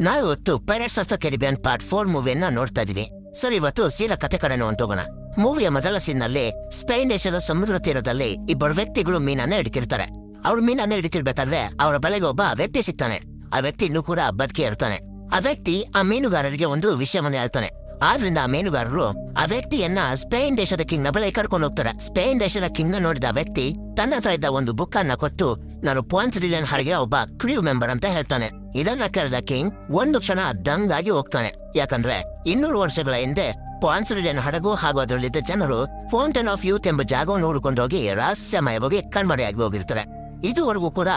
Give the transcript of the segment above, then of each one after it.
ನಾವಿವತ್ತು pirates of the Caribbean part 4 ಮೂವಿಯನ್ನ ನೋಡ್ತಾ ಇದೀವಿ. ಸರ್, ಇವತ್ತು ಸೀದಾ ಕತೆ ಕಡೆನೂ ಹೋಗೋಣ. ಮೂವಿಯ ಮೊದಲ ಸೀನ್ನಲ್ಲಿ ಸ್ಪೇನ್ ದೇಶದ ಸಮುದ್ರ ತೀರದಲ್ಲಿ ಇಬ್ಬರು ವ್ಯಕ್ತಿಗಳು ಮೀನನ್ನ ಹಿಡಿತಿರ್ತಾರೆ. ಅವ್ರು ಮೀನನ್ನ ಹಿಡಿತಿರ್ಬೇಕಾದ್ರೆ ಅವರ ಬಲೆಗೆ ಒಬ್ಬ ವ್ಯಕ್ತಿ ಸಿಗ್ತಾನೆ. ಆ ವ್ಯಕ್ತಿ ಇನ್ನೂ ಕೂಡ ಬದುಕಿ ಇರ್ತಾನೆ. ಆ ವ್ಯಕ್ತಿ ಆ ಮೀನುಗಾರರಿಗೆ ಒಂದು ವಿಷಯವನ್ನ ಹೇಳ್ತಾನೆ. ಆದ್ರಿಂದ ಆ ಮೀನುಗಾರರು ಆ ವ್ಯಕ್ತಿಯನ್ನ ಸ್ಪೇನ್ ದೇಶದ ಕಿಂಗ್ ನ ಬಳಿ ಕರ್ಕೊಂಡು ಹೋಗ್ತಾರೆ. ಸ್ಪೇನ್ ದೇಶದ ಕಿಂಗ್ ನ ನೋಡಿದ ವ್ಯಕ್ತಿ ತನ್ನ ಹತ್ರ ಇದ್ದ ಒಂದು ಬುಕ್ ಅನ್ನ ಕೊಟ್ಟು, ನಾನು ಪಾನ್ಸಿಲಿಯನ್ ಹಡಗಿನ ಒಬ್ಬ ಕ್ರೂ ಮೆಂಬರ್ ಅಂತ ಹೇಳ್ತಾನೆ. ಇದನ್ನ ಕೇಳಿದ ಕಿಂಗ್ ಒಂದು ಕ್ಷಣ ದಂಗಾಗಿ ಹೋಗ್ತಾನೆ. ಯಾಕಂದ್ರೆ 200 ವರ್ಷಗಳ ಹಿಂದೆ ಪಾನ್ಸಿಲಿಯನ್ ಹಡಗು ಹಾಗೂ ಅದರಲ್ಲಿದ್ದ ಜನರು ಫೌಂಟೇನ್ ಆಫ್ ಯೂತ್ ಎಂಬ ಜಾಗವನ್ನು ಹುಡುಕೊಂಡೋಗಿ ರಹಸ್ಯಮಯವಾಗಿ ಕಣ್ಮರೆಯಾಗಿ ಹೋಗಿರ್ತಾರೆ. ಇದುವರೆಗೂ ಕೂಡ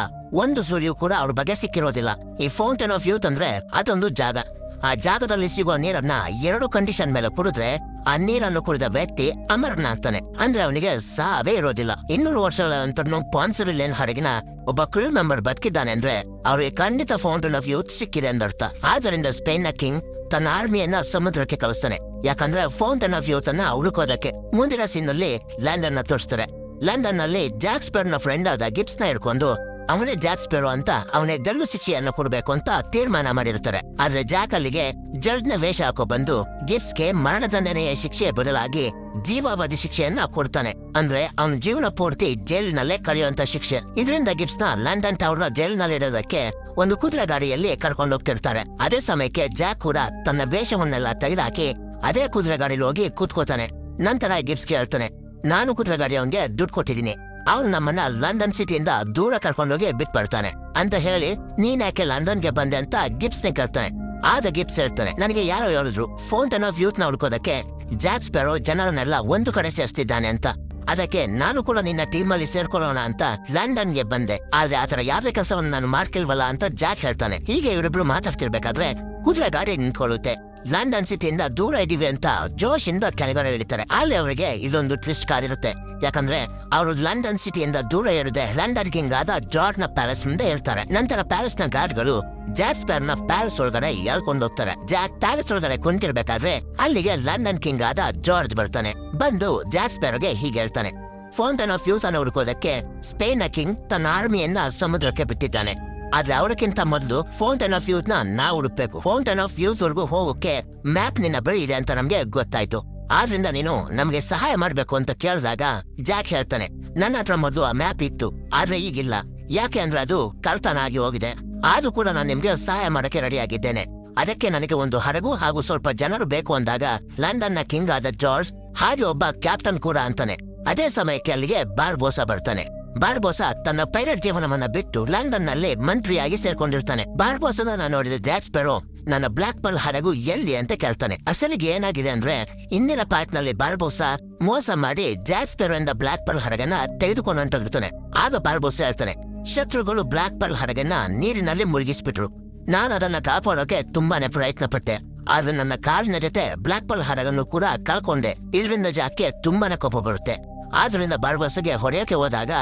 ಒಂದು ಸುಳಿಯೂ ಕೂಡ ಅವ್ರ ಬಗ್ಗೆ ಸಿಕ್ಕಿರೋದಿಲ್ಲ. ಈ ಫೌಂಟೇನ್ ಆಫ್ ಯೂತ್ ಅಂದ್ರೆ ಅದೊಂದು ಜಾಗ. ಆ ಜಾಗದಲ್ಲಿ ಸಿಗುವ ನೀರನ್ನ 2 ಕಂಡೀಷನ್ ಮೇಲೆ ಕುಡಿದ್ರೆ ಆ ನೀರನ್ನು ಕುಡಿದ ವ್ಯಕ್ತಿ ಅಮರನಾಗ್ತಾನೆ. ಅಂದ್ರೆ ಅವನಿಗೆ ಸಾವೇ ಇರೋದಿಲ್ಲ. 200 ವರ್ಷಗಳ ನಂತರ ಪಾನ್ಸಿಲಿಯನ್ ಹಡಗಿನ ಒಬ್ಬ ಕ್ರೂ ಮೆಂಬರ್ ಬದುಕಿದ್ದಾನೆ ಅಂದ್ರೆ ಅವ್ರಿಗೆ ಖಂಡಿತ ಫೌಂಟೇನ್ ಆಫ್ ಯೂತ್ ಸಿಕ್ಕಿದೆ ಎಂದರ್ಥ. ಆದ್ದರಿಂದ ಸ್ಪೇನ್ ನ ಕಿಂಗ್ ತನ್ನ ಆರ್ಮಿಯನ್ನ ಸಮುದ್ರಕ್ಕೆ ಕಳಿಸ್ತಾನೆ. ಯಾಕಂದ್ರೆ ಫೌಂಟೇನ್ ಆಫ್ ಯೂತ್ ಅನ್ನ ಹುಡುಕೋದಕ್ಕೆ. ಮುಂದಿನ ಸೀನ್ ನಲ್ಲಿ ಲಂಡನ್ ನ ತೋರಿಸ್ತಾರೆ. ಲಂಡನ್ ನಲ್ಲಿ ಜಾಕ್ ಸ್ಪೇರೋ ನ ಫ್ರೆಂಡ್ ಆದ ಗಿಬ್ಸ್ ನ ಹಿಡ್ಕೊಂಡು ಅವನೇ ಜಾಕ್ ಸ್ಪೇರೋ ಅಂತ ಅವನೇ ಗಲ್ಲು ಶಿಕ್ಷೆಯನ್ನು ಕೊಡಬೇಕು ಅಂತ ತೀರ್ಮಾನ ಮಾಡಿರ್ತಾರೆ. ಆದ್ರೆ ಜಾಕ್ ಅಲ್ಲಿಗೆ ಜಡ್ಜ್ ನ ವೇಷ ಹಾಕೋ ಬಂದು ಗಿಬ್ಸ್ಗೆ ಮರಣದಂಡನೆಯ ಶಿಕ್ಷೆಯ ಬದಲಾಗಿ ಜೀವಾವಧಿ ಶಿಕ್ಷೆಯನ್ನ ಕೊಡ್ತಾನೆ. ಅಂದ್ರೆ ಅವನ ಜೀವನ ಪೂರ್ತಿ ಜೈಲಿನಲ್ಲೇ ಕರೆಯುವಂತ ಶಿಕ್ಷೆ. ಇದರಿಂದ ಗಿಬ್ಸ್ ನ ಲಂಡನ್ ಟೌನ್ ನ ಜೈಲಿನಲ್ಲಿ ಇಡೋದಕ್ಕೆ ಒಂದು ಕುದುರೆ ಗಾಡಿಯಲ್ಲಿ ಕರ್ಕೊಂಡು ಹೋಗ್ತಿರ್ತಾರೆ. ಅದೇ ಸಮಯಕ್ಕೆ ಜಾಕ್ ಕೂಡ ತನ್ನ ವೇಷವನ್ನೆಲ್ಲ ತೆಗೆದಾಕಿ ಅದೇ ಕುದುರೆ ಗಾಡಿಲಿ ಹೋಗಿ ಕೂತ್ಕೋತಾನೆ. ನಂತರ ಗಿಬ್ಸ್ಗೆ ಹೇಳ್ತಾನೆ, ನಾನು ಕುದುರೆ ಗಾಡಿ ಅವನ್ಗೆ ದುಡ್ಡು ಕೊಟ್ಟಿದ್ದೀನಿ, ಅವನು ನಮ್ಮನ್ನ ಲಂಡನ್ ಸಿಟಿಯಿಂದ ದೂರ ಕರ್ಕೊಂಡೋಗಿ ಬಿಟ್ಬರ್ತಾನೆ ಅಂತ ಹೇಳಿ ನೀನ್ ಯಾಕೆ ಲಂಡನ್ಗೆ ಬಂದೆ ಅಂತ ಗಿಬ್ಸ್ ನ ಕೇಳ್ತಾನೆ. ಆದ ಗಿಬ್ಸ್ ಹೇಳ್ತಾನೆ, ನನಗೆ ಯಾರೋ ಹೇಳಿದ್ರು ಫೌಂಟೇನ್ ಆಫ್ ಯೂತ್ ನ ಹುಡ್ಕೋದಕ್ಕೆ ಜಾಕ್ ಸ್ಪೇರೋ ಜನರನ್ನೆಲ್ಲ ಒಂದು ಕಡೆ ಸೇರಿಸ್ತಿದ್ದಾನೆ ಅಂತ. ಅದಕ್ಕೆ ನಾನು ಕೂಡ ನಿನ್ನ ಟೀಮ್ ಅಲ್ಲಿ ಸೇರ್ಕೊಳ್ಳೋಣ ಅಂತ ಲಂಡನ್ಗೆ ಬಂದೆ. ಆದ್ರೆ ಆತರ ಯಾವ್ದೇ ಕೆಲಸವನ್ನು ನಾನು ಮಾಡ್ಕಿಲ್ವಲ್ಲ ಅಂತ ಜಾಕ್ ಹೇಳ್ತಾನೆ. ಹೀಗೆ ಇವರಿಬ್ರು ಮಾತಾಡ್ತಿರ್ಬೇಕಾದ್ರೆ ಕುದುರೆ ಗಾಡಿ ನಿಂತ್ಕೊಳ್ಳುತ್ತೆ. ಲಂಡನ್ ಸಿಟಿಯಿಂದ ದೂರ ಇದೀವಿ ಅಂತ ಜೋಶಿಂದ ಕೆಳಗಡೆ ಇಳಿತಾರೆ. ಅಲ್ಲಿ ಅವರಿಗೆ ಇದೊಂದು ಟ್ವಿಸ್ಟ್ ಕಾದಿರುತ್ತೆ. ಯಾಕಂದ್ರೆ ಅವರು ಲಂಡನ್ ಸಿಟಿಯಿಂದ ದೂರ ಇರದೆ ಲಂಡನ್ ಕಿಂಗ್ ಆದ ಜಾರ್ಜ್ ನ ಪ್ಯಾಲೇಸ್ ಮುಂದೆ ಇರ್ತಾರೆ. ನಂತರ ಪ್ಯಾಲೇಸ್ ನ ಗಾರ್ಡ್ಗಳು ಜಾಕ್ ಸ್ಪೇರೋ ನ ಪ್ಯಾಲೇಸ್ ಒಳಗಡೆ ಎಳ್ಕೊಂಡು ಹೋಗ್ತಾರೆ. ಜಾಕ್ ಪ್ಯಾಲೇಸ್ ಒಳಗಡೆ ಕುಂತಿರ್ಬೇಕಾದ್ರೆ ಅಲ್ಲಿಗೆ ಲಂಡನ್ ಕಿಂಗ್ ಆದ ಜಾರ್ಜ್ ಬರ್ತಾನೆ. ಬಂದು ಜಾಕ್ ಸ್ಪೇರೋಗೆ ಹೀಗೆ ಹೇಳ್ತಾನೆ, ಫೌಂಟೇನ್ ಆಫ್ ಯೂತ್ ಅನ್ನು ಹುಡುಕೋದಕ್ಕೆ ಸ್ಪೇನ್ ನ ಕಿಂಗ್ ತನ್ನ ಆರ್ಮಿಯನ್ನ ಸಮುದ್ರಕ್ಕೆ ಬಿಟ್ಟಿದ್ದಾನೆ. ಆದ್ರೆ ಅವರಕ್ಕಿಂತ ಮೊದಲು ಫೌಂಟೇನ್ ಆಫ್ ಯೂತ್ ನ ನಾವು ಹುಡುಕ್ಬೇಕು. ಫೌಂಟೇನ್ ಆಫ್ ಯೂತ್ ವರ್ಗೂ ಹೋಗೋಕೆ ಮ್ಯಾಪ್ ನಿನ್ನ ಬಳಿ ಇದೆ ಅಂತ ನಮ್ಗೆ ಗೊತ್ತಾಯ್ತು. ಆದ್ರಿಂದ ನೀನು ನಮ್ಗೆ ಸಹಾಯ ಮಾಡ್ಬೇಕು ಅಂತ ಕೇಳಿದಾಗ ಜಾಕ್ ಹೇಳ್ತಾನೆ, ನನ್ನ ಹತ್ರ ಮೊದಲು ಆ ಮ್ಯಾಪ್ ಇತ್ತು, ಆದ್ರೆ ಈಗಿಲ್ಲ. ಯಾಕೆ ಅಂದ್ರೆ ಅದು ಕಳ್ತನ ಆಗಿ ಹೋಗಿದೆ. ಆದ್ರೂ ಕೂಡ ನಾನು ನಿಮ್ಗೆ ಸಹಾಯ ಮಾಡಕ್ಕೆ ರೆಡಿ ಆಗಿದ್ದೇನೆ. ಅದಕ್ಕೆ ನನಗೆ ಒಂದು ಹಡಗು ಹಾಗೂ ಸ್ವಲ್ಪ ಜನರು ಬೇಕು ಅಂದಾಗ ಲಂಡನ್ ನ ಕಿಂಗ್ ಆದ ಜಾರ್ಜ್ ಹಾಗೆ ಒಬ್ಬ ಕ್ಯಾಪ್ಟನ್ ಕೂಡ ಅಂತಾನೆ. ಅದೇ ಸಮಯಕ್ಕೆ ಅಲ್ಲಿಗೆ ಬಾರ್ಬೋಸ ಬರ್ತಾನೆ. ಬಾರ್ಬೋಸ ತನ್ನ ಪೈರೇಟ್ ಜೀವನವನ್ನ ಬಿಟ್ಟು ಲಂಡನ್ ನಲ್ಲಿ ಮಂತ್ರಿಯಾಗಿ ಸೇರ್ಕೊಂಡಿರ್ತಾನೆ. ಬಾರ್ಬೋಸನ ನೋಡಿದ ಜಾಕ್ ಸ್ಪೇರೋ ನನ್ನ ಬ್ಲಾಕ್ ಪರ್ಲ್ ಹಡಗು ಎಲ್ಲಿ ಅಂತ ಕೇಳ್ತಾನೆ. ಅಸಲಿಗೆ ಏನಾಗಿದೆ ಅಂದ್ರೆ ಇಂದಿನ ಪಾರ್ಟ್ ನಲ್ಲಿ ಬಾರ್ಬೋಸ ಮೋಸ ಮಾಡಿ ಜಾಕ್ ಸ್ಪೇರೋ ಇಂದ ಬ್ಲಾಕ್ ಪರ್ಲ್ ಹಡಗನ್ನ ತೆಗೆದುಕೊಂಡು ಹೊಂಟೋಗಿರ್ತಾನೆ. ಆಗ ಬಾರ್ಬೋಸ ಹೇಳ್ತಾನೆ, ಶತ್ರುಗಳು ಬ್ಲಾಕ್ ಪರ್ಲ್ ಹಡಗನ್ನ ನೀರಿನಲ್ಲಿ ಮುಳುಗಿಸ್ಬಿಟ್ರು. ನಾನು ಅದನ್ನ ಕಾಪಾಡೋಕೆ ತುಂಬಾನೇ ಪ್ರಯತ್ನ ಪಟ್ಟೆ. ಆದ್ರೆ ನನ್ನ ಕಾಲಿನ ಜೊತೆ ಬ್ಲಾಕ್ ಪರ್ಲ್ ಹಡಗನ್ನು ಕೂಡ ಕಳ್ಕೊಂಡೆ. ಇದರಿಂದ ಜಾಕ್ಗೆ ತುಂಬಾನೇ ಕೋಪ ಬರುತ್ತೆ. ಆದ್ರಿಂದ ಬಾರ್ಬೋಸಗೆ ಹೊಡೆಯೋಕೆ ಹೋದಾಗ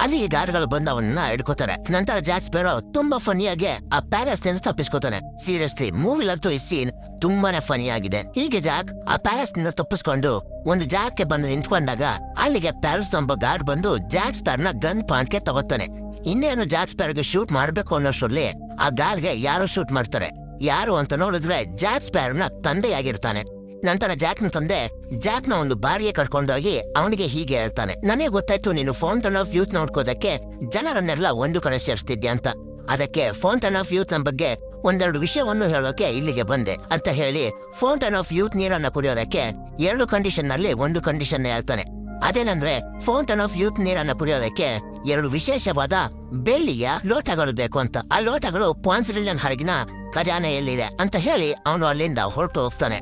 ಅಲ್ಲಿ ಗಾರ್ಡ್ಗಳು ಬಂದು ಅವನ್ನ ಹಿಡ್ಕೋತಾರೆ. ನಂತರ ಜಾಕ್ ಸ್ಪೇರೋ ತುಂಬಾ ಫನಿಯಾಗಿ ಆ ಪ್ಯಾಲೇಸ್ ನಿಂದ ತಪ್ಪಿಸ್ಕೋತಾನೆ. ಸೀರಿಯಸ್ಲಿ ಮೂವಿಲಂತೂ ಈ ಸೀನ್ ತುಂಬಾನೇ ಫನಿ ಆಗಿದೆ. ಹೀಗೆ ಜಾಕ್ ಆ ಪ್ಯಾಲೇಸ್ ನಿಂದ ತಪ್ಪಿಸ್ಕೊಂಡು ಒಂದು ಜಾಗಕ್ಕೆ ಬಂದು ನಿಂತ್ಕೊಂಡಾಗ ಅಲ್ಲಿಗೆ ಪ್ಯಾಲೇಸ್ ಒಬ್ಬ ಗಾರ್ಡ್ ಬಂದು ಜಾಕ್ ಸ್ಪೇರೋನ ಗನ್ ಪಾಯಿಂಟ್ ಗೆ ತಗೋತಾನೆ. ಇನ್ನೇನು ಜಾಕ್ ಸ್ಪೇರೋಗೆ ಶೂಟ್ ಮಾಡ್ಬೇಕು ಅನ್ನೋಷ್ಟರಲ್ಲಿ ಆ ಗಾರ್ಡ್ಗೆ ಯಾರು ಶೂಟ್ ಮಾಡ್ತಾರೆ. ಯಾರು ಅಂತ ನೋಡಿದ್ರೆ ಜಾಕ್ ಸ್ಪೇರೋನ ತಂದೆಯಾಗಿರ್ತಾನೆ. ನಂತರ ಜಾಕ್ ನ ತಂದೆ ಜಾಕ್ ನ ಒಂದು ಬಾರಿಗೆ ಕರ್ಕೊಂಡೋಗಿ ಅವನಿಗೆ ಹೀಗೆ ಹೇಳ್ತಾನೆ, ನನಗೆ ಗೊತ್ತಾಯ್ತು ನೀನು ಫೌಂಟೇನ್ ಆಫ್ ಯೂತ್ ನೋಡ್ಕೋದಕ್ಕೆ ಜನರನ್ನೆಲ್ಲ ಒಂದು ಕಡೆ ಸೇರಿಸ್ತಿದ್ಯಾ ಅಂತ. ಅದಕ್ಕೆ ಫೌಂಟೇನ್ ಆಫ್ ಯೂತ್ ನ ಬಗ್ಗೆ ಒಂದೆರಡು ವಿಷಯವನ್ನು ಹೇಳೋಕೆ ಇಲ್ಲಿಗೆ ಬಂದೆ ಅಂತ ಹೇಳಿ ಫೌಂಟೇನ್ ಆಫ್ ಯೂತ್ ನೀರನ್ನ ಕುಡಿಯೋದಕ್ಕೆ 2 ಕಂಡೀಷನ್ ನಲ್ಲಿ ಒಂದು ಕಂಡೀಷನ್ ಹೇಳ್ತಾನೆ. ಅದೇನಂದ್ರೆ ಫೌಂಟೇನ್ ಆಫ್ ಯೂತ್ ನೀರನ್ನ ಕುಡಿಯೋದಕ್ಕೆ 2 ವಿಶೇಷವಾದ ಬೆಳ್ಳಿಯ ಲೋಟಗಳು ಬೇಕು ಅಂತ. ಆ ಲೋಟಗಳು ಪಾನ್ಸಿಲಿಯನ್ ಹಡಗಿನ ಖಜಾನೆಯಲ್ಲಿದೆ ಅಂತ ಹೇಳಿ ಅವನು ಅಲ್ಲಿಂದ ಹೊರಟು ಹೋಗ್ತಾನೆ.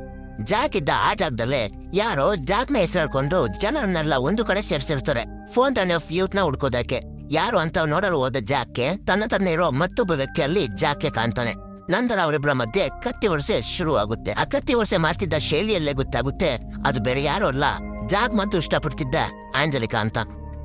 ಜಾಕ್ ಇದ್ದ ಆ ಜಾಗದಲ್ಲೇ ಯಾರೋ ಜಾಕ್ ನ ಹೆಸರು ಹೇಳ್ಕೊಂಡು ಜನರನ್ನೆಲ್ಲ ಒಂದು ಕಡೆ ಸೇರಿಸಿರ್ತಾರೆ ಫೌಂಟೇನ್ ಆಫ್ ಯೂತ್ ನ ಹುಡ್ಕೋದಕ್ಕೆ. ಯಾರು ಅಂತ ನೋಡಲು ಹೋದ ಜಾಕ್ಗೆ ತನ್ನ ತನ್ನ ಇರೋ ಮತ್ತೊಬ್ಬ ವ್ಯಕ್ತಿಯಲ್ಲಿ ಜಾಕ್ಗೆ ಕಾಣ್ತಾನೆ. ನಂತರ ಅವರಿಬ್ಬರ ಮಧ್ಯೆ ಕತ್ತಿ ವರ್ಷೆ ಶುರು ಆಗುತ್ತೆ. ಆ ಕತ್ತಿ ವರ್ಷೆ ಮಾಡ್ತಿದ್ದ ಶೈಲಿಯಲ್ಲೇ ಗೊತ್ತಾಗುತ್ತೆ ಅದು ಬೇರೆ ಯಾರು ಅಲ್ಲ, ಜಾಕ್ ಮತ್ತು ಇಷ್ಟಪಡ್ತಿದ್ದ ಆಂಜಲಿಕಾ ಅಂತ.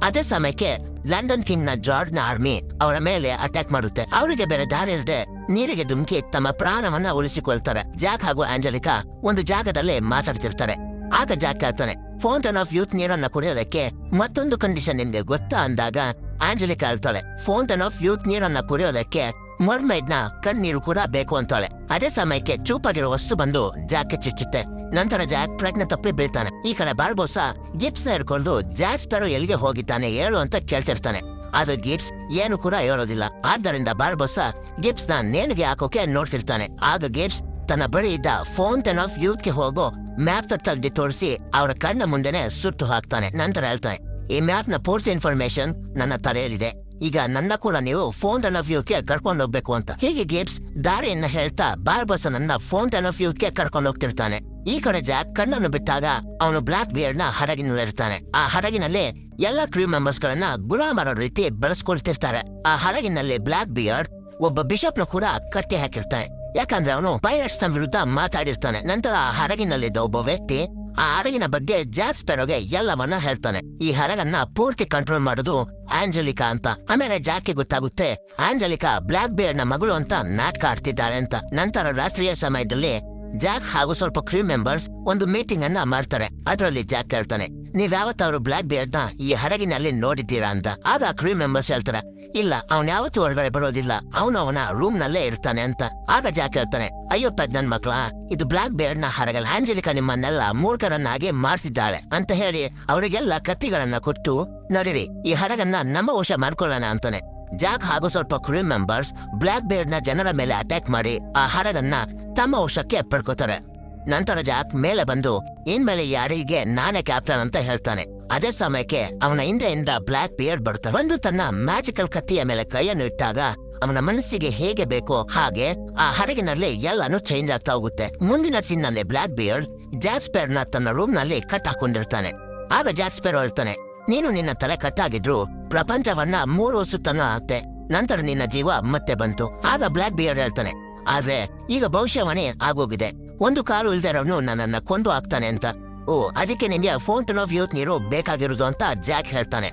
ಅದೇ ಸಮಯಕ್ಕೆ ಲಂಡನ್ ಕಿಂಗ್ ನ ಜಾರ್ಜ್ ನ ಆರ್ಮಿ ಅವರ ಮೇಲೆ ಅಟ್ಯಾಕ್ ಮಾಡುತ್ತೆ. ಅವರಿಗೆ ಬೇರೆ ದಾರಿ ಇಲ್ಲದೆ ನೀರಿಗೆ ಧುಮುಕಿ ತಮ್ಮ ಪ್ರಾಣವನ್ನ ಉಳಿಸಿಕೊಳ್ತಾರೆ. ಜಾಕ್ ಹಾಗೂ ಆಂಜಲಿಕಾ ಒಂದು ಜಾಗದಲ್ಲೇ ಮಾತಾಡ್ತಿರ್ತಾರೆ. ಆಗ ಜಾಕ್ ಹೇಳ್ತಾನೆ, ಫೌಂಟೇನ್ ಆಫ್ ಯೂತ್ ನೀರನ್ನ ಕುಡಿಯೋದಕ್ಕೆ ಮತ್ತೊಂದು ಕಂಡೀಷನ್ ನಿಮ್ಗೆ ಗೊತ್ತಾ ಅಂದಾಗ ಆಂಜಲಿಕಾ ಹೇಳ್ತಾಳೆ, ಫೌಂಟೇನ್ ಆಫ್ ಯೂತ್ ನೀರನ್ನ ಕುಡಿಯೋದಕ್ಕೆ ಮರ್ಮೈಡ್ ನ ಕಣ್ಣೀರು ಕೂಡ ಬೇಕು ಅಂತಾಳೆ. ಅದೇ ಸಮಯಕ್ಕೆ ಚೂಪಾಗಿರೋ ವಸ್ತು ಬಂದು ಜಾಕ್ಗೆ ಚುಚ್ಚುತ್ತೆ. ನಂತರ ಜಾಕ್ ಪ್ರಜ್ಞೆ ತಪ್ಪಿ ಬೀಳ್ತಾನೆ. ಈ ಕಡೆ ಬಾರ್ಬೋಸ ಗಿಬ್ಸ್ ನ ಹಿಡ್ಕೊಂಡು ಜಾಕ್ ಸ್ಪ್ಯಾರೋ ಎಲ್ಲಿಗೆ ಹೋಗಿದ್ದಾನೆ ಹೇಳು ಅಂತ ಕೇಳ್ತಿರ್ತಾನೆ. ಅದು ಗಿಬ್ಸ್ ಏನು ಕೂಡ ಹೇಳೋದಿಲ್ಲ. ಆದ್ದರಿಂದ ಬಾರ್ಬೋಸ ಗಿಬ್ಸ್ ನ ನೇಣಿಗೆ ಹಾಕೋಕೆ ನೋಡ್ತಿರ್ತಾನೆ. ಆಗ ಗಿಬ್ಸ್ ತನ್ನ ಬಳಿ ಇದ್ದ ಫೌಂಟೇನ್ ಆಫ್ ಯೂತ್ ಗೆ ಹೋಗೋ ಮ್ಯಾಪ್ ತೆಗ್ದು ತೋರಿಸಿ ಅವರ ಕಣ್ಣ ಮುಂದೆನೆ ಸುಟ್ಟು ಹಾಕ್ತಾನೆ. ನಂತರ ಹೇಳ್ತಾನೆ, ಈ ಮ್ಯಾಪ್ ನ ಪೂರ್ತಿ ಇನ್ಫಾರ್ಮೇಶನ್ ನನ್ನ ತಲೆಯಲ್ಲಿದೆ. ಈಗ ನನ್ನ ಕೂಡ ನೀವು ಫೌಂಟೇನ್ ಆಫ್ ಯೂತ್ ಗೆ ಕರ್ಕೊಂಡು ಹೋಗ್ಬೇಕು ಅಂತ. ಹೀಗೆ ಗಿಬ್ಸ್ ದಾರಿಯನ್ನ ಹೇಳ್ತಾ ಬಾರ್ಬೋಸನನ್ನ ಫೌಂಟೇನ್ ಆಫ್ ಯೂತ್ ಗೆ ಕರ್ಕೊಂಡು ಹೋಗ್ತಿರ್ತಾನೆ. ಈ ಕಡೆ ಜಾಕ್ ಕಣ್ಣನ್ನು ಬಿಟ್ಟಾಗ ಅವನು ಬ್ಲಾಕ್ ಬಿಯರ್ಡ್ ನ ಹಡಗಿನಲ್ಲಿರ್ತಾನೆ. ಆ ಹಡಗಿನಲ್ಲಿ ಎಲ್ಲಾ ಕ್ರೂ ಮೆಂಬರ್ಸ್ ಗಳನ್ನ ಗುಲಾಮರ ರೀತಿ ಬಳಸ್ಕೊಳ್ತಿರ್ತಾರೆ. ಆ ಹಡಗಿನಲ್ಲಿ ಬ್ಲಾಕ್ ಬಿಯರ್ಡ್ ಒಬ್ಬ ಬಿಷಪ್ ನ ಕೂಡ ಕಟ್ಟಿ ಹಾಕಿರ್ತಾನೆ. ಯಾಕಂದ್ರೆ ಅವನು ಪೈರಟ್ಸ್ ನ ವಿರುದ್ಧ ಮಾತಾಡಿರ್ತಾನೆ. ನಂತರ ಆ ಹಡಗಿನಲ್ಲಿದ್ದ ಒಬ್ಬ ವ್ಯಕ್ತಿ ಆ ಹಡಗಿನ ಬಗ್ಗೆ ಜಾಕ್ ಸ್ಪ್ಯಾರೋಗೆ ಎಲ್ಲವನ್ನ ಹೇಳ್ತಾನೆ. ಈ ಹಡಗನ್ನ ಪೂರ್ತಿ ಕಂಟ್ರೋಲ್ ಮಾಡೋದು ಆಂಜಲಿಕಾ ಅಂತ. ಆಮೇಲೆ ಜಾಕ್ಗೆ ಗೊತ್ತಾಗುತ್ತೆ ಆಂಜಲಿಕಾ ಬ್ಲಾಕ್ ಬಿಯರ್ಡ್ ನ ಮಗಳು ಅಂತ ನಾಟಕ ಆಡ್ತಿದ್ದಾಳೆ ಅಂತ. ನಂತರ ರಾತ್ರಿಯ ಸಮಯದಲ್ಲಿ ಜಾಕ್ ಹಾಗೂ ಸ್ವಲ್ಪ ಕ್ರೂ ಮೆಂಬರ್ಸ್ ಒಂದು ಮೀಟಿಂಗ್ ಅನ್ನ ಮಾಡ್ತಾರೆ. ಅದರಲ್ಲಿ ಜಾಕ್ ಹೇಳ್ತಾನೆ, ನೀವ್ ಯಾವತ್ತಾದ್ರು ಬ್ಲಾಕ್ ಬಿಯರ್ಡ್ ನ ಈ ಹಡಗಿನಲ್ಲಿ ನೋಡಿದ್ದೀರಾ ಅಂತ. ಆಗ ಕ್ರೂ ಮೆಂಬರ್ಸ್ ಹೇಳ್ತಾರೆ, ಇಲ್ಲ, ಅವನ್ ಯಾವತ್ತೂ ಹೊರಗಡೆ ಬರೋದಿಲ್ಲ, ಅವನು ಅವನ ರೂಮ್ ನಲ್ಲೇ ಇರ್ತಾನೆ ಅಂತ. ಆಗ ಜಾಕ್ ಹೇಳ್ತಾನೆ, ಅಯ್ಯೋ ನನ್ ಮಕ್ಳ, ಇದು ಬ್ಲಾಕ್ ಬಿಯರ್ಡ್ ನ ಹಡಗಲ್ ಆಂಜಲಿಕಾ ನಿಮ್ಮನ್ನೆಲ್ಲ ಮೂರ್ಖರನ್ನಾಗಿ ಮಾಡ್ತಿದ್ದಾಳೆ ಅಂತ ಹೇಳಿ ಅವರಿಗೆಲ್ಲ ಕತ್ತಿಗಳನ್ನ ಕೊಟ್ಟು ನಡೀರಿ, ಈ ಹಡಗನ್ನ ನಮ್ಮ ವಶ ಮಾಡ್ಕೊಳ್ಳೋಣ ಅಂತಾನೆ. ಜಾಕ್ ಹಾಗೂ ಸ್ವಲ್ಪ ಕ್ರೂ ಮೆಂಬರ್ಸ್ ಬ್ಲಾಕ್ ಬಿಯರ್ಡ್ ನ ಜನರ ಮೇಲೆ ಅಟ್ಯಾಕ್ ಮಾಡಿ ಆ ಹಡಗನ್ನ ತಮ್ಮ ವಶಕ್ಕೆ ಪಡ್ಕೋತಾರೆ. ನಂತರ ಜಾಕ್ ಮೇಲೆ ಬಂದು ಇನ್ಮೇಲೆ ಯಾರಿಗೆ ನಾನೇ ಕ್ಯಾಪ್ಟನ್ ಅಂತ ಹೇಳ್ತಾನೆ. ಅದೇ ಸಮಯಕ್ಕೆ ಅವನ ಹಿಂದೆಯಿಂದ ಬ್ಲಾಕ್ ಬಿಯರ್ಡ್ ಬರ್ತಾನೆ. ಬಂದು ತನ್ನ ಮ್ಯಾಜಿಕಲ್ ಕತ್ತಿಯ ಮೇಲೆ ಕೈಯನ್ನು ಇಟ್ಟಾಗ ಅವನ ಮನಸ್ಸಿಗೆ ಹೇಗೆ ಬೇಕೋ ಹಾಗೆ ಆ ಹಡಗಿನಲ್ಲಿ ಎಲ್ಲಾನು ಚೇಂಜ್ ಆಗ್ತಾ ಹೋಗುತ್ತೆ. ಮುಂದಿನ ಸೀನ್ನಲ್ಲಿ ಬ್ಲಾಕ್ ಬಿಯರ್ಡ್ ಜಾಕ್ ಸ್ಪ್ಯಾರೋ ನ ತನ್ನ ರೂಮ್ ನಲ್ಲಿ ಕಟ್ ಹಾಕೊಂಡಿರ್ತಾನೆ. ಆಗ ಜಾಕ್ ಸ್ಪ್ಯಾರೋ ಹೇಳ್ತಾನೆ, ನೀನು ನಿನ್ನ ತಲೆ ಕಟ್ಟಾಗಿದ್ರು ಪ್ರಪಂಚವನ್ನ 3 ಸುತ್ತನೂ ಆಗ್ತೆ, ನಂತರ ನಿನ್ನ ಜೀವ ಮತ್ತೆ ಬಂತು. ಆಗ ಬ್ಲಾಕ್ ಬಿಯರ್ಡ್ ಹೇಳ್ತಾನೆ, ಆದ್ರೆ ಈಗ ಭವಿಷ್ಯವಾಣಿ ಆಗೋಗಿದೆ, ಒಂದು ಕಾಲು ಇಲ್ದಿರೋನು ನನ್ನನ್ನ ಕೊಂದು ಹಾಕ್ತಾನೆ ಅಂತ. ಓ, ಅದಕ್ಕೆ ನಿಮ್ಗೆ ಫೌಂಟೇನ್ ಆಫ್ ಯೂತ್ ನೀರು ಬೇಕಾಗಿರೋದು ಅಂತ ಜಾಕ್ ಹೇಳ್ತಾನೆ.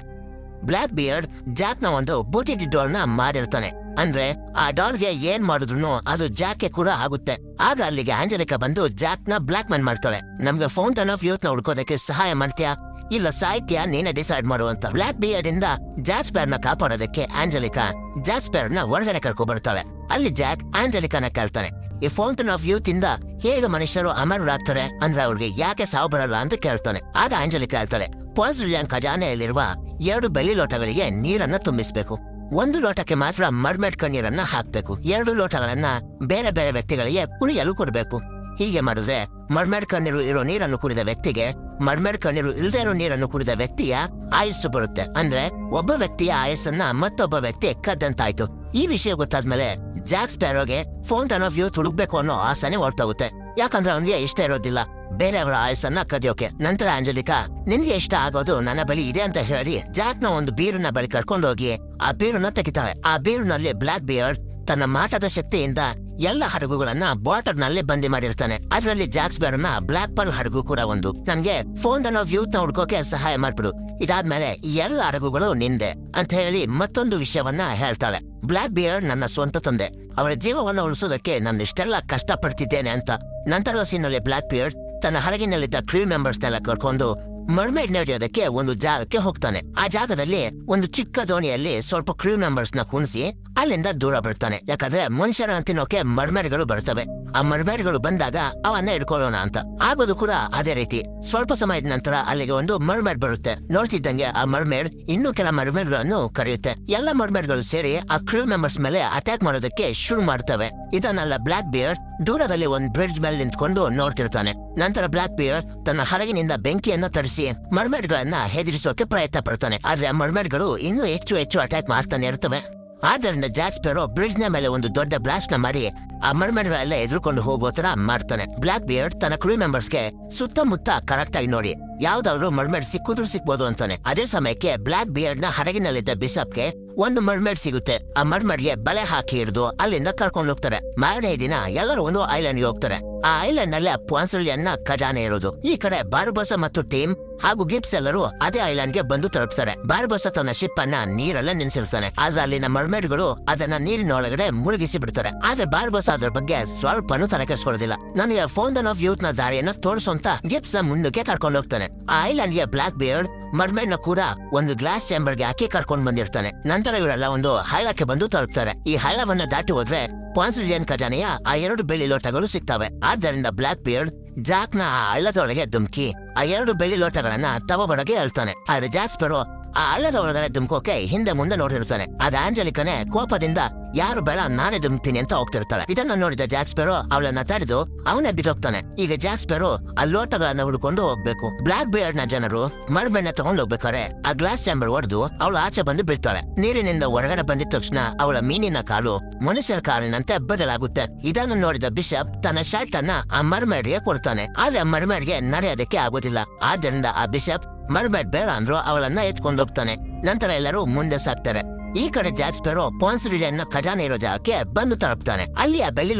ಬ್ಲಾಕ್ ಬಿಯರ್ಡ್ ಜಾಕ್ ನ ಒಂದು ಬೂಟಿ ಡಾಲ್ ನ ಮಾಡಿರ್ತಾನೆ. ಅಂದ್ರೆ ಆ ಡಾಲ್ಗೆ ಏನ್ ಮಾಡಿದ್ರು ಅದು ಜಾಕ್ಗೆ ಕೂಡ ಆಗುತ್ತೆ. ಆಗ ಅಲ್ಲಿಗೆ ಆಂಜಲಿಕಾ ಬಂದು ಜಾಕ್ ನ ಬ್ಲಾಕ್ ಮ್ಯಾನ್ ಮಾಡ್ತಾಳೆ. ನಮ್ಗೆ ಫೌಂಟೇನ್ ಆಫ್ ಯೂತ್ ನ ಹುಡ್ಕೋದಕ್ಕೆ ಸಹಾಯ ಮಾಡ್ತೀಯಾ, ಇಲ್ಲ ಸಾಹಿತ್ಯ ನೀನೆ ಡಿಸೈಡ್ ಮಾಡುವಂತ. ಬ್ಲಾಕ್ ಬಿಯರ್ಡ್ ಇಂದ ಜಾಕ್ ಸ್ಪ್ಯಾರೋ ನ ಕಾಪಾಡೋದಕ್ಕೆ ಆಂಜಲಿಕಾ ಜಾಕ್ ಸ್ಪ್ಯಾರೋ ನ ಹೊರಗಡೆ ಕರ್ಕೊ ಬರ್ತಾಳೆ. ಅಲ್ಲಿ ಜಾಕ್ ಆಂಜಲಿಕಾನ ಕೇಳ್ತಾನೆ, ಈ ಫೌಂಟೇನ್ ಆಫ್ ಯೂತ್ ಇಂದ ಹೇಗೆ ಮನುಷ್ಯರು ಅಮರರಾಗ್ತಾರೆ, ಅಂದ್ರೆ ಅವ್ರಿಗೆ ಯಾಕೆ ಸಾವು ಬರಲ್ಲ ಅಂತ ಕೇಳ್ತಾನೆ. ಆಗ ಆಂಜಲಿಕಾ ಹೇಳ್ತಾಳೆ, ಪಾಸ್ರಿಲಿಯನ್ ಖಜಾನೆಯಲ್ಲಿರುವ 2 ಬೆಳ್ಳಿ ಲೋಟಗಳಿಗೆ ನೀರನ್ನ ತುಂಬಿಸ್ಬೇಕು. 1 ಲೋಟಕ್ಕೆ ಮಾತ್ರ ಮರ್ಮೇಡ್ ಕಣ್ಣೀರನ್ನ ಹಾಕ್ಬೇಕು. 2 ಲೋಟಗಳನ್ನ ಬೇರೆ ಬೇರೆ ವ್ಯಕ್ತಿಗಳಿಗೆ ಕುಡಿಯಲು ಕೊಡಬೇಕು. ಹೀಗೆ ಮಾಡಿದ್ರೆ ಮರ್ಮೇಡ್ ಕಣ್ಣೀರು ಇರೋ ನೀರನ್ನು ಕುಡಿದ ವ್ಯಕ್ತಿಗೆ ಮರ್ಮೇಡ್ ಕಣ್ಣೀರು ಇಲ್ಲದೆ ಇರೋ ನೀರನ್ನು ಕುಡಿದ ವ್ಯಕ್ತಿಯ ಆಯಸ್ಸು ಬರುತ್ತೆ. ಅಂದ್ರೆ ಒಬ್ಬ ವ್ಯಕ್ತಿಯ ಆಯಸ್ಸನ್ನ ಮತ್ತೊಬ್ಬ ವ್ಯಕ್ತಿ ಕದ್ದಂತಾಯ್ತು. ಈ ವಿಷಯ ಗೊತ್ತಾದ್ಮೇಲೆ ಜಾಕ್ ಸ್ಪ್ಯಾರೋಗೆ ಫೌಂಟೇನ್ ಆಫ್ ಯೂತ್ ಹುಡುಕ್ಬೇಕು ಅನ್ನೋ ಆಸೆನೆ ಹೊರಟೋಗುತ್ತೆ. ಯಾಕಂದ್ರೆ ಅವನಿಗೆ ಇಷ್ಟ ಇರೋದಿಲ್ಲ ಬೇರೆಯವರ ಆಯಸ್ಸನ್ನ ಕದಿಯೋಕೆ. ನಂತರ ಆಂಜಲಿಕಾ, ನಿನ್ಗೆ ಇಷ್ಟ ಆಗೋದು ನನ್ನ ಬಳಿ ಇದೆ ಅಂತ ಹೇಳಿ ಜಾಕ್ ನ ಒಂದು ಬೀರನ್ನ ಬಳಿ ಕರ್ಕೊಂಡೋಗಿ ಆ ಬೀರನ್ನ ತೆಗಿತಾಳೆ. ಆ ಬೀರಿನಲ್ಲಿ ಬ್ಲಾಕ್ ಬಿಯರ್ಡ್ ತನ್ನ ಮಾಟದ ಶಕ್ತಿಯಿಂದ ಎಲ್ಲ ಹಡಗುಗಳನ್ನ ಬಾಟರ್ ನಲ್ಲಿ ಬಂದಿ ಮಾಡಿರ್ತಾನೆ. ಅದರಲ್ಲಿ ಜಾಕ್ ಸ್ಪ್ಯಾರೋ ನ ಬ್ಲಾಕ್ ಪರ್ಲ್ ಹಡಗು ಕೂಡ ಒಂದು. ನನ್ಗೆ ಫೌಂಟೇನ್ ಆಫ್ ಯೂತ್ ನ ಹುಡ್ಕೋಕೆ ಸಹಾಯ ಮಾಡ್ಬಿಡು, ಇದಾದ್ಮೇಲೆ ಈ ಎಲ್ಲ ಹಡಗುಗಳು ನಿಂದೆ ಅಂತ ಹೇಳಿ ಮತ್ತೊಂದು ವಿಷಯವನ್ನ ಹೇಳ್ತಾಳೆ. ಬ್ಲಾಕ್ ಬಿಯರ್ಡ್ ನನ್ನ ಸ್ವಂತ ತಂದೆ, ಅವರ ಜೀವವನ್ನು ಉಳಿಸೋದಕ್ಕೆ ನಾನು ಇಷ್ಟೆಲ್ಲ ಕಷ್ಟಪಡ್ತಿದ್ದೇನೆ ಅಂತ. ನಂತರದ ಸೀನಲ್ಲಿ ಬ್ಲಾಕ್ ಬಿಯರ್ಡ್ ತನ್ನ ಹಡಗಿನಲ್ಲಿದ್ದ ಕ್ರೂ ಮೆಂಬರ್ಸ್ ನೆಲ್ಲ ಕರ್ಕೊಂಡು ಮರ್ಮೇಡ್ ನಡೆಯೋದಕ್ಕೆ ಒಂದು ಜಾಗಕ್ಕೆ ಹೋಗ್ತಾನೆ. ಆ ಜಾಗದಲ್ಲಿ ಒಂದು ಚಿಕ್ಕ ದೋಣಿಯಲ್ಲಿ ಸ್ವಲ್ಪ ಕ್ರೂ ಮೆಂಬರ್ಸ್ ನ ಕುಣಿಸಿ ಅಲ್ಲಿಂದ ದೂರ ಬರ್ತಾನೆ. ಯಾಕಂದ್ರೆ ಮನುಷ್ಯರನ್ನ ತಿನ್ನೋಕೆ ಮರ್ಮೇಡ್ಗಳು ಬರ್ತವೆ. ಆ ಮರ್ಮೇಡ್ಗಳು ಬಂದಾಗ ಅವನ್ನ ಹಿಡ್ಕೊಳ್ಳೋಣ ಅಂತ. ಆಗೋದು ಕೂಡ ಅದೇ ರೀತಿ. ಸ್ವಲ್ಪ ಸಮಯದ ನಂತರ ಅಲ್ಲಿಗೆ ಒಂದು ಮರ್ಮೇಡ್ ಬರುತ್ತೆ. ನೋಡ್ತಿದ್ದಂಗೆ ಆ ಮರ್ಮೇಡ್ ಇನ್ನೂ ಕೆಲ ಮರ್ಮೇಡ್ಗಳನ್ನು ಕರೆಯುತ್ತೆ. ಎಲ್ಲ ಮರ್ಮೇಡ್ಗಳು ಸೇರಿ ಆ ಕ್ರೂ ಮೆಂಬರ್ಸ್ ಮೇಲೆ ಅಟ್ಯಾಕ್ ಮಾಡೋದಕ್ಕೆ ಶುರು ಮಾಡ್ತವೆ. ಇದನ್ನೆಲ್ಲ ಬ್ಲಾಕ್ ಬಿಯರ್ಡ್ ದೂರದಲ್ಲಿ ಒಂದು ಬ್ರಿಡ್ಜ್ ಮೇಲೆ ನಿಂತ್ಕೊಂಡು ನೋಡ್ತಿರ್ತಾನೆ. ನಂತರ ಬ್ಲಾಕ್ ಬಿಯರ್ಡ್ ತನ್ನ ಹಡಗಿನಿಂದ ಬೆಂಕಿಯನ್ನ ತರಿಸಿ ಮರ್ಮೇಡ್ಗಳನ್ನ ಹೆದರಿಸೋಕೆ ಪ್ರಯತ್ನ ಪಡ್ತಾನೆ. ಆದ್ರೆ ಆ ಮರ್ಮೇಡ್ಗಳು ಇನ್ನೂ ಹೆಚ್ಚು ಅಟ್ಯಾಕ್ ಮಾಡ್ತಾನೆ ಇರ್ತವೆ. ಆದ್ದರಿಂದ ಜಾಕ್ ಸ್ಪ್ಯಾರೋ ಬ್ರಿಡ್ಜ್ ನ ಮೇಲೆ ಒಂದು ದೊಡ್ಡ ಬ್ಲಾಸ್ಟ್ ನ ಮಾಡಿ ಆ ಮರ್ಮೇಡ್ಗಳೆಲ್ಲ ಎದುರುಕೊಂಡು ಹೋಗೋ ತರ ಮಾಡ್ತಾನೆ. ಬ್ಲಾಕ್ ಬಿಯರ್ಡ್ ತನ್ನ ಕ್ರೂ ಮೆಂಬರ್ಸ್ಗೆ ಸುತ್ತಮುತ್ತ ಕರೆಕ್ಟ್ ಆಗಿ ನೋಡಿ ಯಾವ್ದಾದ್ರು ಮರ್ಮೇಡ್ ಸಿಕ್ಕಿದ್ರು ಸಿಕ್ಬೋದು ಅಂತಾನೆ. ಅದೇ ಸಮಯಕ್ಕೆ ಬ್ಲಾಕ್ ಬಿಯರ್ಡ್ ನ ಹಡಗಿನಲ್ಲಿದ್ದ ಬಿಷಪ್ಗೆ ಒಂದು ಮರ್ಮೇಡ್ ಸಿಗುತ್ತೆ. ಆ ಮರ್ಮೇಡ್ಗೆ ಬಲೆ ಹಾಕಿ ಹಿಡಿದು ಅಲ್ಲಿಂದ ಕರ್ಕೊಂಡು ಹೋಗ್ತಾರೆ. ಮಾರನೇ ದಿನ ಎಲ್ಲರೂ ಒಂದು ಐಲ್ಯಾಂಡ್ ಗೆ ಹೋಗ್ತಾರೆ. ಆ ಐಲ್ಯಾಂಡ್ ನಲ್ಲಿ ಪಾನ್ಸಲಿಯನ್ನ ಖಜಾನೆ ಇರೋದು. ಈ ಕಡೆ ಬಾರ್ಬೋಸ ಮತ್ತು ಟೀಮ್ ಹಾಗೂ ಗಿಬ್ಸ್ ಎಲ್ಲರೂ ಅದೇ ಐಲ್ಯಾಂಡ್ ಗೆ ಬಂದು ತಲುಪ್ತಾರೆ. ಬಾರ್ಬೋಸ ತನ್ನ ಶಿಪ್ ಅನ್ನ ನೀರಲ್ಲೇ ನಿಲ್ಸಿರ್ತಾನೆ. ಆದ್ರೆ ಅಲ್ಲಿನ ಮರ್ಮೇಡ್ಗಳು ಅದನ್ನ ನೀರಿನೊಳಗಡೆ ಮುಳುಗಿಸಿ ಬಿಡ್ತಾರೆ. ಆದ್ರೆ ಬಾರ್ಬೋಸ ಅದ್ರ ಬಗ್ಗೆ ಸ್ವಲ್ಪನೂ ತಲೆ ಕೆಡಿಸ್ಕೊಳ್ಳೋದಿಲ್ಲ. ನನಗೆ ಫೌಂಟೇನ್ ಆಫ್ ಯೂತ್ ನ ದಾರಿಯನ್ನ ತೋರಿಸುವಂತ ಗಿಬ್ಸ್ ಮುಂದಕ್ಕೆ ಕರ್ಕೊಂಡು ಹೋಗ್ತಾನೆ. ಆ ಐಲ್ಯಾಂಡ್ ಗೆ ಬ್ಲಾಕ್ ಬಿಯರ್ಡ್ ಮರ್ಮೇಡ್ ನ ಕೂಡ ಒಂದು ಗ್ಲಾಸ್ ಚೇಂಬರ್ಗೆ ಹಾಕಿ ಕರ್ಕೊಂಡ್ ಬಂದಿರ್ತಾನೆ. ನಂತರ ಇವರೆಲ್ಲ ಒಂದು ಹಳ್ಳಕ್ಕೆ ಬಂದು ತಲುಪ್ತಾರೆ. ಈ ಹಳ್ಳವನ್ನ ದಾಟಿ ಹೋದ್ರೆ ಪಾನ್ಸಿಲಿಯನ್ ಖಜಾನೆಯ ಆ 2 ಬೆಳ್ಳಿ ಲೋಟಗಳು ಸಿಗ್ತವೆ. ಆದ್ದರಿಂದ ಬ್ಲಾಕ್ ಬಿಯರ್ಡ್ ಜಾಕ್ ನ ಆ ಹಳ್ಳದೊಳಗೆ ಧುಮುಕಿ ಆ 2 ಬೆಳ್ಳಿ ಲೋಟಗಳನ್ನ ತವಬರಗೆ ಹೇಳ್ತಾನೆ. ಆದ್ರೆ ಜಾಕ್ ಸ್ಪೆರೋ ಆ ಹಳ್ಳದ ಒಳಗಡೆ ಧುಮುಕೋಕೆ ಹಿಂದೆ ಮುಂದೆ ನೋಡಿರ್ತಾನೆ. ಅದ ಆಂಜಲಿಕನೇ ಕೋಪದಿಂದ ಯಾರು ಬೇಡ ನಾನೇ ಧುಮುಕ್ತೀನಿ ಅಂತ ಹೋಗ್ತಿರ್ತಾಳೆ. ಇದನ್ನ ನೋಡಿದ ಜಾಕ್ ಸ್ಪೆರೋ ಅವಳನ್ನ ತಡೆದು ಅವನೇ ಬಿದ್ದೋಗ್ತಾನೆ. ಈಗ ಜಾಕ್ ಸ್ಪೆರೋ ಆ ಲೋಟಗಳನ್ನ ಹುಡ್ಕೊಂಡು ಹೋಗ್ಬೇಕು. ಬ್ಲಾಕ್ ಬಿಯರ್ಡ್ ನ ಜನರು ಮರ್ಮೆಣ್ಣ ತಗೊಂಡ್ ಹೋಗ್ಬೇಕಾರೆ ಆ ಗ್ಲಾಸ್ ಚಾಂಬರ್ ಹೊಡೆದು ಅವಳು ಆಚೆ ಬಂದು ಬೀಳ್ತಾಳೆ. ನೀರಿನಿಂದ ಹೊರಗಡೆ ಬಂದಿದ ತಕ್ಷಣ ಅವಳ ಮೀನಿನ ಕಾಲು ಮನುಷ್ಯರ ಕಾಲಿನಂತೆ ಬದಲಾಗುತ್ತೆ. ಇದನ್ನು ನೋಡಿದ ಬಿಷಪ್ ತನ್ನ ಶರ್ಟ್ ಅನ್ನ ಆ ಮರ್ಮೇಡ್ಗೆ ಕೊಡ್ತಾನೆ. ಆದ್ರೆ ಆ ಮರ್ಮೇಡ್ಗೆ ನಡೆಯೋದಕ್ಕೆ ಆಗೋದಿಲ್ಲ. ಆದ್ದರಿಂದ ಆ ಬಿಷಪ್ ಮರ್ಮೇಡ್ ಬೇಡ ಅಂದ್ರು ಅವಳನ್ನ ಎತ್ಕೊಂಡು ಹೋಗ್ತಾನೆ. ನಂತರ ಎಲ್ಲರೂ ಮುಂದೆ ಸಾಕ್ತಾರೆ. ಈ ಕಡೆ ಜಾಕ್ ಸ್ಪೆರೋ ಪಾನ್ಸಿಲಿಯನ್ ನ ಖಜಾನೆ ಇರೋ ಜಾಗಕ್ಕೆ ಬಂದು ತಲುಪ್ತಾನೆ. ಅಲ್ಲಿ ಆ ಬೆಳ್ಳಿ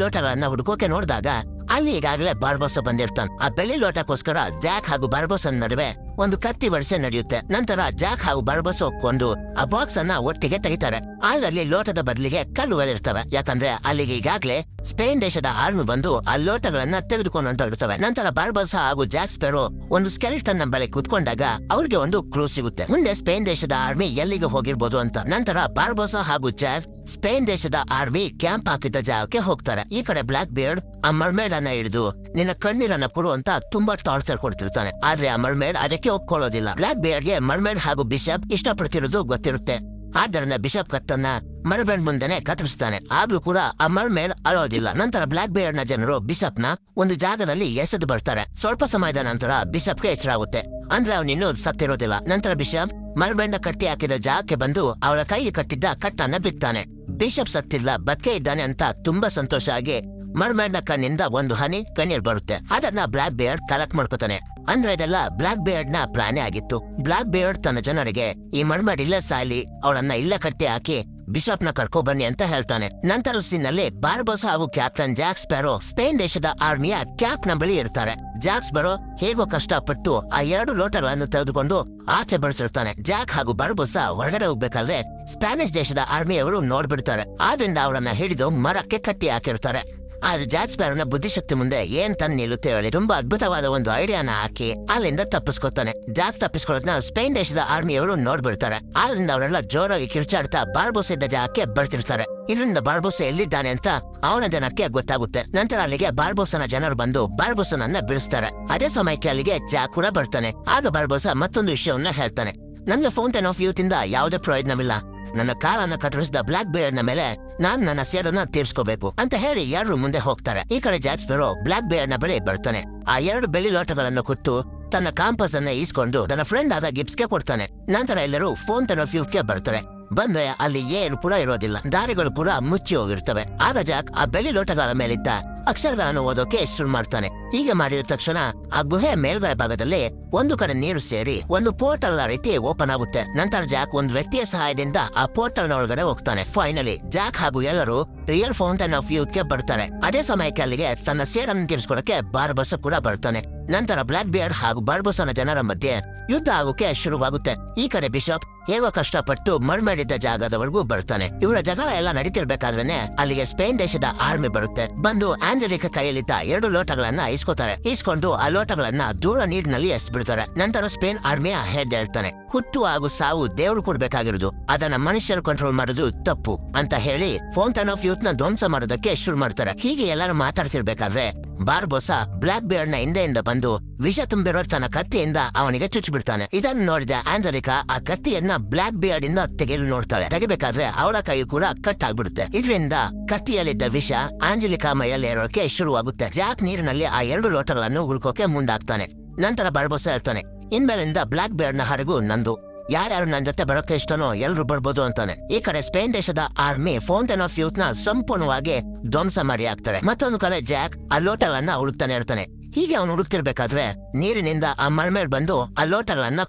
ಲೋಟಗಳನ್ನ ಹುಡುಕೋಕೆ ನೋಡಿದಾಗ ಅಲ್ಲಿ ಈಗಾಗಲೇ ಬಾರ್ಬೋಸ ಬಂದಿರ್ತಾನೆ. ಆ ಬೆಳ್ಳಿ ಲೋಟಕ್ಕೋಸ್ಕರ ಜಾಕ್ ಹಾಗೂ ಬಾರ್ಬೋಸನ್ ನಡುವೆ ಒಂದು ಕತ್ತಿ ವರ್ಷೆ ನಡೆಯುತ್ತೆ. ನಂತರ ಜಾಕ್ ಹಾಗೂ ಬಾರ್ಬೋಸ ಕೊಂಡು ಆ ಬಾಕ್ಸ್ ಅನ್ನ ಒಟ್ಟಿಗೆ ತೆಗಿತಾರೆ. ಅಲ್ಲಿ ಲೋಟದ ಬದಲಿಗೆ ಕಲ್ಲುಗಳಿರ್ತವೆ. ಯಾಕಂದ್ರೆ ಅಲ್ಲಿಗೆ ಈಗಾಗಲೇ ಸ್ಪೇನ್ ದೇಶದ ಆರ್ಮಿ ಬಂದು ಆ ಲೋಟಗಳನ್ನ ತೆಗೆದುಕೊಂಡು ಹೊರಟಿರ್ತವೆ. ನಂತರ ಬಾರ್ಬೋಸ ಹಾಗೂ ಜಾಕ್ ಸ್ಪೆರೋ ಒಂದು ಸ್ಕೆಲಿಟನ್ ನ ಬಳಿ ಕುತ್ಕೊಂಡಾಗ ಅವ್ರಿಗೆ ಒಂದು ಕ್ಲೂ ಸಿಗುತ್ತೆ, ಮುಂದೆ ಸ್ಪೇನ್ ದೇಶದ ಆರ್ಮಿ ಎಲ್ಲಿಗೆ ಹೋಗಿರ್ಬೋದು ಅಂತ. ನಂತರ ಬಾರ್ಬೋಸ ಹಾಗೂ ಜಾಕ್ ಸ್ಪೇನ್ ದೇಶದ ಆರ್ಮಿ ಕ್ಯಾಂಪ್ ಹಾಕಿದ್ದ ಜಾಗಕ್ಕೆ ಹೋಗ್ತಾರೆ. ಈ ಕಡೆ ಬ್ಲಾಕ್ ಬಿಯರ್ಡ್ ಆ ಮರ್ಮೇಡ್ ಅನ್ನ ಹಿಡಿದು ನಿನ್ನ ಕಣ್ಣೀರನ್ನ ಕೊಡು ಅಂತ ತುಂಬಾ ಟಾರ್ಚರ್ ಕೊಡ್ತಿರ್ತಾನೆ. ಆದ್ರೆ ಆ ಮರ್ಮೇಡ್ ಅದಕ್ಕೆ ಒಪ್ಕೊಳ್ಳೋದಿಲ್ಲ. ಬ್ಲಾಕ್ ಬಿಯರ್ಡ್ಗೆ ಮರ್ಮೇಡ್ ಹಾಗೂ ಬಿಷಪ್ ಇಷ್ಟಪಡ್ತಿರೋದು ಗೊತ್ತಿರುತ್ತೆ. ಆದ್ದರಿಂದ ಬಿಷಪ್ ಕತ್ತನ್ನ ಮರ್ಮೇಡ್ ಮುಂದೆನೆ ಕತ್ತರಿಸ್ತಾನೆ. ಆದ್ರೂ ಕೂಡ ಆ ಮರ್ಮೇಡ್ ಅಳೋದಿಲ್ಲ. ನಂತರ ಬ್ಲಾಕ್ ಬಿಯರ್ಡ್ ನ ಜನರು ಬಿಷಪ್ ನ ಒಂದು ಜಾಗದಲ್ಲಿ ಎಸೆದು ಬರ್ತಾರೆ. ಸ್ವಲ್ಪ ಸಮಯದ ನಂತರ ಬಿಷಪ್ಗೆ ಎಚ್ಚರ ಆಗುತ್ತೆ. ಅಂದ್ರೆ ಅವನಿನ್ನೂ ಸತ್ತಿರೋದಿಲ್ಲ. ನಂತರ ಬಿಷಪ್ ಮರ್ಮೇಡ್ ನ ಕಟ್ಟಿ ಹಾಕಿದ ಜಾಗಕ್ಕೆ ಬಂದು ಅವಳ ಕೈಗೆ ಕಟ್ಟಿದ್ದ ಕಟ್ಟನ್ನ ಬಿಡ್ತಾನೆ. ಬಿಷಪ್ ಸತ್ತಿಲ್ಲ, ಬದುಕೇ ಇದ್ದಾನೆ ಅಂತ ತುಂಬಾ ಸಂತೋಷ ಆಗಿ ಮರ್ಮೇಡ್ ನ ಕಣ್ಣಿಂದ ಒಂದು ಹನಿ ಕಣ್ಣೀರ್ ಬರುತ್ತೆ. ಅದನ್ನ ಬ್ಲಾಕ್ ಬಿಯರ್ಡ್ ಕಲೆಕ್ಟ್ ಮಾಡ್ಕೋತಾನೆ. ಅಂದ್ರೆ ಇದೆಲ್ಲ ಬ್ಲಾಕ್ ಬಿಯರ್ಡ್ ನ ಪ್ಲಾನೇ ಆಗಿತ್ತು. ಬ್ಲಾಕ್ ಬಿಯರ್ಡ್ ತನ್ನ ಜನರಿಗೆ ಈ ಮರ್ಮೇಡ್ ಇಲ್ಲೇ ಸಾಲಿ, ಅವಳನ್ನ ಇಲ್ಲೇ ಕಟ್ಟಿ ಹಾಕಿ ಬಿಷಪ್ ನ ಕರ್ಕೊ ಬನ್ನಿ ಅಂತ ಹೇಳ್ತಾನೆ. ನಂತರ ಸೀನಲ್ಲಿ ಬಾರ್ಬೋಸ ಹಾಗೂ ಕ್ಯಾಪ್ಟನ್ ಜಾಕ್ ಸ್ಪೆರೋ ಸ್ಪೇನ್ ದೇಶದ ಆರ್ಮಿಯ ಕ್ಯಾಪ್ ನ ಬಳಿ ಇರ್ತಾರೆ. ಜಾಕ್ ಸ್ಪೆರೋ ಹೇಗೋ ಕಷ್ಟಪಟ್ಟು ಆ 2 ಲೋಟಗಳನ್ನು ತೆಗೆದುಕೊಂಡು ಆಚೆ ಬರ್ತಿರ್ತಾನೆ. ಜಾಕ್ ಹಾಗೂ ಬಾರ್ಬೋಸ ಹೊರಗಡೆ ಹೋಗ್ಬೇಕಾದ್ರೆ ಸ್ಪ್ಯಾನಿಷ್ ದೇಶದ ಆರ್ಮಿಯವರು ನೋಡ್ಬಿಡ್ತಾರೆ. ಆದ್ರಿಂದ ಅವಳನ್ನ ಹಿಡಿದು ಮರಕ್ಕೆ ಕಟ್ಟಿ ಹಾಕಿರ್ತಾರೆ. ಆದ್ರೆ ಜಾಕ್ ಸ್ಪೆರೋನ ಬುದ್ಧಿಶಕ್ತಿ ಮುಂದೆ ಏನ್ ತಂದು ನಿಲ್ಲುತ್ತೆ ಹೇಳಿ ತುಂಬಾ ಅದ್ಭುತವಾದ ಒಂದು ಐಡಿಯಾನ ಹಾಕಿ ಅಲ್ಲಿಂದ ತಪ್ಪಿಸ್ಕೊತಾನೆ. ಜಾಕ್ ತಪ್ಪಿಸ್ಕೊಳ್ಳೋದನ್ನ ಸ್ಪೇನ್ ದೇಶದ ಆರ್ಮಿಯವರು ನೋಡ್ಬಿಡ್ತಾರೆ. ಆದ್ರಿಂದ ಅವರೆಲ್ಲ ಜೋರಾಗಿ ಕಿರ್ಚಾಡ್ತಾ ಬಾರ್ಬೋಸ ಇದ್ದ ಜಾಗಕ್ಕೆ ಬರ್ತಿರ್ತಾರೆ. ಇದರಿಂದ ಬಾರ್ಬೋಸ ಎಲ್ಲಿದ್ದಾನೆ ಅಂತ ಅವನ ಜನಕ್ಕೆ ಗೊತ್ತಾಗುತ್ತೆ. ನಂತರ ಅಲ್ಲಿಗೆ ಬಾರ್ಬೋಸನ ಜನರು ಬಂದು ಬಾರ್ಬೋಸನನ್ನ ಬಿಡಿಸ್ತಾರೆ. ಅದೇ ಸಮಯಕ್ಕೆ ಅಲ್ಲಿಗೆ ಜಾಕ್ ಕೂಡ ಬರ್ತಾನೆ. ಆಗ ಬಾರ್ಬೋಸ ಮತ್ತೊಂದು ವಿಷಯವನ್ನ ಹೇಳ್ತಾನೆ, ನಮ್ಗೆ ಫೌಂಟೇನ್ ಆಫ್ ಯೂತ್ ಇಂದ ಯಾವುದೇ ಪ್ರಯೋಜನವಿಲ್ಲ. ನನ್ನ ಕಾಲನ್ನ ಕತ್ತರಿಸಿದ ಬ್ಲಾಕ್ ಬಿಯರ್ಡ್ ನ ಮೇಲೆ ನಾನ್ ನನ್ನ ಸೇಡನ್ನ ತೀರ್ಸ್ಕೋಬೇಕು ಅಂತ ಹೇಳಿ ಯಾರು ಮುಂದೆ ಹೋಗ್ತಾರೆ. ಈ ಕಡೆ ಜಾಕ್ ಸ್ಪೆರೋ ಬ್ಲಾಕ್ ಬಿಯರ್ಡ್ ನ ಬಳಿ ಬರ್ತಾನೆ. ಆ 2 ಬೆಳ್ಳಿ ಲೋಟಗಳನ್ನು ಕೊಟ್ಟು ತನ್ನ ಕಾಂಪಸ್ ಅನ್ನ ಈಸ್ಕೊಂಡು ತನ್ನ ಫ್ರೆಂಡ್ ಆದ ಗಿಬ್ಸ್ಗೆ ಕೊಡ್ತಾನೆ. ನಂತರ ಎಲ್ಲರೂ ಫೌಂಟೇನ್ ಆಫ್ ಯೂತ್ ಗೆ ಬರ್ತಾರೆ. ಬಂದ್ರೆ ಅಲ್ಲಿ ಏನು ಕೂಡ ಇರೋದಿಲ್ಲ, ದಾರಿಗಳು ಕೂಡ ಮುಚ್ಚಿ ಹೋಗಿರ್ತವೆ. ಆಗ ಜಾಕ್ ಆ ಬೆಳ್ಳಿ ಲೋಟಗಳ ಮೇಲಿದ್ದ ಅಕ್ಷರಗಳನ್ನು ಓದೋಕೆ ಶುರು ಮಾಡ್ತಾನೆ. ಹೀಗೆ ಮಾಡಿದ ತಕ್ಷಣ ಆ ಗುಹೆ ಮೇಲ್ಗಡೆ ಭಾಗದಲ್ಲಿ ಒಂದು ಕಡೆ ನೀರು ಸೇರಿ ಒಂದು ಪೋರ್ಟಲ್ ರೀತಿ ಓಪನ್ ಆಗುತ್ತೆ. ನಂತರ ಜಾಕ್ ಒಂದು ವ್ಯಕ್ತಿಯ ಸಹಾಯದಿಂದ ಆ ಪೋರ್ಟಲ್ ನ ಒಳಗಡೆ ಹೋಗ್ತಾನೆ. ಫೈನಲಿ ಜಾಕ್ ಹಾಗೂ ಎಲ್ಲರೂ ರಿಯಲ್ ಫೌಂಟೇನ್ ಆಫ್ ಯೂತ್ ಗೆ ಬರ್ತಾರೆ. ಅದೇ ಸಮಯಕ್ಕೆ ಅಲ್ಲಿಗೆ ತನ್ನ ಸೇಡನ್ನು ತೀರಿಸ್ಕೊಳ್ಳಕ್ಕೆ ಬಾರ್ಬೋಸ ಕೂಡ ಬರ್ತಾನೆ. ನಂತರ ಬ್ಲಾಕ್ ಬಿಯರ್ಡ್ ಹಾಗೂ ಬಾರ್ಬೋಸನ ಜನರ ಮಧ್ಯೆ ಯುದ್ಧ ಆಗೋಕೆ ಶುರುವಾಗುತ್ತೆ. ಈ ಕಡೆ ಬಿಷಪ್ ಹೇಗೋ ಕಷ್ಟಪಟ್ಟು ಮರ್ಮೇಡಿದ್ದ ಜಾಗದವರೆಗೂ ಬರ್ತಾನೆ. ಇವರ ಜಗಳ ಎಲ್ಲ ನಡೀತಿರ್ಬೇಕಾದ್ರೇನೆ ಅಲ್ಲಿಗೆ ಸ್ಪೇನ್ ದೇಶದ ಆರ್ಮಿ ಬರುತ್ತೆ. ಬಂದು ಆಂಜಲಿಕ ಕೈಯಲ್ಲಿದ್ದ 2 ಲೋಟಗಳನ್ನ ಇಸ್ಕೋತಾರೆ. ಇಸ್ಕೊಂಡು ಆ ಲೋಟಗಳನ್ನ ದೂರ ನೀರಿನಲ್ಲಿ ಎಸ್ಬಿಡ್ತಾರೆ. ನಂತರ ಸ್ಪೇನ್ ಆರ್ಮಿಯ ಹೆಡ್ ಹೇಳ್ತಾನೆ, ಹುಟ್ಟು ಹಾಗೂ ಸಾವು ದೇವರು ಕೊಡ್ಬೇಕಾಗಿರೋದು, ಅದನ್ನ ಮನುಷ್ಯರು ಕಂಟ್ರೋಲ್ ಮಾಡೋದು ತಪ್ಪು ಅಂತ ಹೇಳಿ ಫೌಂಟೇನ್ ಆಫ್ ಯೂತ್ ನ ಧ್ವಂಸ ಮಾಡೋದಕ್ಕೆ ಶುರು ಮಾಡ್ತಾರೆ. ಹೀಗೆ ಎಲ್ಲರೂ ಮಾತಾಡ್ತಿರ್ಬೇಕಾದ್ರೆ ಬಾರ್ಬೋಸ ಬ್ಲಾಕ್ ಬಿಯರ್ಡ್ ನ ಹಿಂದೆಯಿಂದ ಬಂದು ವಿಷ ತುಂಬಿರೋ ತನ್ನ ಕತ್ತಿಯಿಂದ ಅವನಿಗೆ ಚುಚ್ಚಿಬಿಡ್ತಾನೆ. ಇದನ್ನು ನೋಡಿದ ಆಂಜಲಿಕಾ ಆ ಕತ್ತಿಯನ್ನ ಬ್ಲಾಕ್ ಬಿಯರ್ಡ್ ಇಂದ ತೆಗೆಯಲು ನೋಡ್ತಾಳೆ. ತೆಗಿಬೇಕಾದ್ರೆ ಅವಳ ಕೈ ಕೂಡ ಕಟ್ ಆಗ್ಬಿಡುತ್ತೆ. ಇದರಿಂದ ಕತ್ತಿಯಲ್ಲಿದ್ದ ವಿಷ ಆಂಜಲಿಕಾ ಮೈಯಲ್ಲಿ ಏರೋಕೆ ಶುರುವಾಗುತ್ತೆ. ಜಾಕ್ ನೀರಿನಲ್ಲಿ ಆ 2 ಲೋಟಗಳನ್ನು ಹುಡುಕೋಕೆ ಮುಂದಾಗ್ತಾನೆ. ನಂತರ ಬಾರ್ಬೋಸ ಹೇಳ್ತಾನೆ, ಇನ್ಮೇಲಿಂದ ಬ್ಲಾಕ್ ಬಿಯರ್ಡ್ ನ ಹಡಗು ನಂದು, ಯಾರ್ಯಾರು ನನ್ನ ಜೊತೆ ಬರೋಕೆ ಇಷ್ಟನೋ ಎಲ್ರು ಬರ್ಬೋದು ಅಂತಾನೆ. ಈ ಕಡೆ ಸ್ಪೇನ್ ದೇಶದ ಆರ್ಮಿ ಫೌಂಟೇನ್ ಆಫ್ ಯೂತ್ ನ ಸಂಪೂರ್ಣವಾಗಿ ಧ್ವಂಸ ಮಾಡಿ ಹಾಕ್ತಾರೆ. ಮತ್ತೊಂದು ಕಡೆ ಜಾಕ್ ಆ ಲೋಟಗಳನ್ನ ಹುಡುಕ್ತಾನೆ ಇರ್ತಾನೆ. ಹೀಗೆ ಅವನು ಹುಡುಕ್ತಿರ್ಬೇಕಾದ್ರೆ ನೀರಿನಿಂದ ಆ ಮರ್ಮೇಡ್ ಬಂದು ಆ ಲೋಟಗಳನ್ನ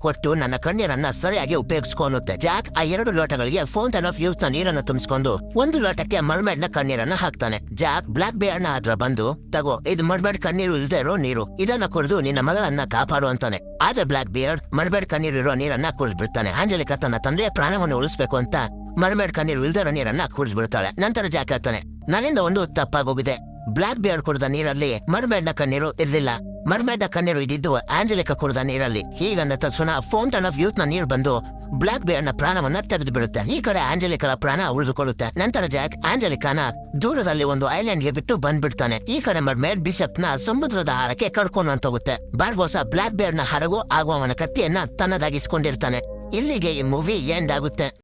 ಕೊಟ್ಟು ನನ್ನ ಕಣ್ಣೀರನ್ನ ಸರಿಯಾಗಿ ಉಪಯೋಗಿಸ್ಕೊಳುತ್ತೆ. ಜಾಕ್ ಆ 2 ಲೋಟಗಳಿಗೆ ಫೌಂಟೇನ್ ಆಫ್ ಯೂತ್ ನ ನೀರನ್ನು ತುಂಬಿಸ್ಕೊಂಡು ಒಂದು ಲೋಟಕ್ಕೆ ಮರ್ಮೇಡ್ ನ ಕಣ್ಣೀರನ್ನ ಹಾಕ್ತಾನೆ. ಜಾಕ್ ಬ್ಲಾಕ್ ಬಿಯರ್ಡ್ ನ ಹತ್ರ ಬಂದು, ತಗೋ, ಇದು ಮರ್ಮೇಡ್ ಕಣ್ಣೀರು ಇಲ್ದೇ ಇರೋ ನೀರು, ಇದನ್ನ ಕುಡಿದು ನಿನ್ನ ಮಗಳನ್ನ ಕಾಪಾಡು ಅಂತಾನೆ. ಆದ್ರೆ ಬ್ಲಾಕ್ ಬಿಯರ್ಡ್ ಮರ್ಮೇಡ್ ಕಣ್ಣೀರು ಇರೋ ನೀರನ್ನ ಕುಡಿದ್ಬಿಡ್ತಾನೆ. ಆಂಜಲಿಕಾ ತನ್ನ ತಂದೆಯ ಪ್ರಾಣವನ್ನು ಉಳಿಸ್ಬೇಕು ಅಂತ ಮರ್ಮೇಡ್ ಕಣ್ಣೀರು ಇಲ್ದೇ ಇರೋ ನೀರನ್ನ ಕುಡಿದ್ಬಿಡ್ತಾಳೆ. ನಂತರ ಜಾಕ್ ಹೇಳ್ತಾನೆ, ನನ್ನಿಂದ ಒಂದು ತಪ್ಪಾಗೋಗಿದೆ. ಬ್ಲಾಕ್ ಬಿಯರ್ಡ್ ಕುಡಿದ ನೀರಲ್ಲಿ ಮರ್ಮೇಡ್ ನ ಕಣ್ಣೀರು ಇರ್ಲಿಲ್ಲ, ಮರ್ಮೇಡ ಕಣ್ಣೀರು ಇದ್ದಿದ್ದು ಆಂಜಲಿಕಾ ಕುಡಿದ ನೀರಲ್ಲಿ. ಹೀಗಂದ ತಕ್ಷಣ ಫೌಂಟನ್ ಆಫ್ ಯೂತ್ ನ ನೀರು ಬಂದು ಬ್ಲಾಕ್ ಬೇರ್ ನ ಪ್ರಾಣವನ್ನ ತೆಗೆದು ಬಿಡುತ್ತೆ. ಈ ಕಡೆ ಆಂಜಲಿಕಾ ಪ್ರಾಣ ಉಳಿದುಕೊಳ್ಳುತ್ತೆ. ನಂತರ ಜಾಕ್ ಆಂಜಲಿಕಾನ ದೂರದಲ್ಲಿ ಒಂದು ಐಲ್ಯಾಂಡ್ ಗೆ ಬಿಟ್ಟು ಬಂದ್ಬಿಡ್ತಾನೆ. ಈ ಕಡೆ ಮರ್ಮೇಡ್ ಬಿಷಪ್ ನ ಸಮುದ್ರದ ಆಳಕ್ಕೆ ಕರ್ಕೊಂಡು ಹೋಗುತ್ತೆ. ಬಾರ್ಬೋಸ ಬ್ಲಾಕ್ ಬೇರ್ ನ ಹಡಗು ಹಾಗೂ ಅವನ ಕತ್ತಿಯನ್ನ ತನ್ನದಾಗಿಸ್ಕೊಂಡಿರ್ತಾನೆ. ಇಲ್ಲಿಗೆ ಈ ಮೂವಿ ಎಂಡ್ ಆಗುತ್ತೆ.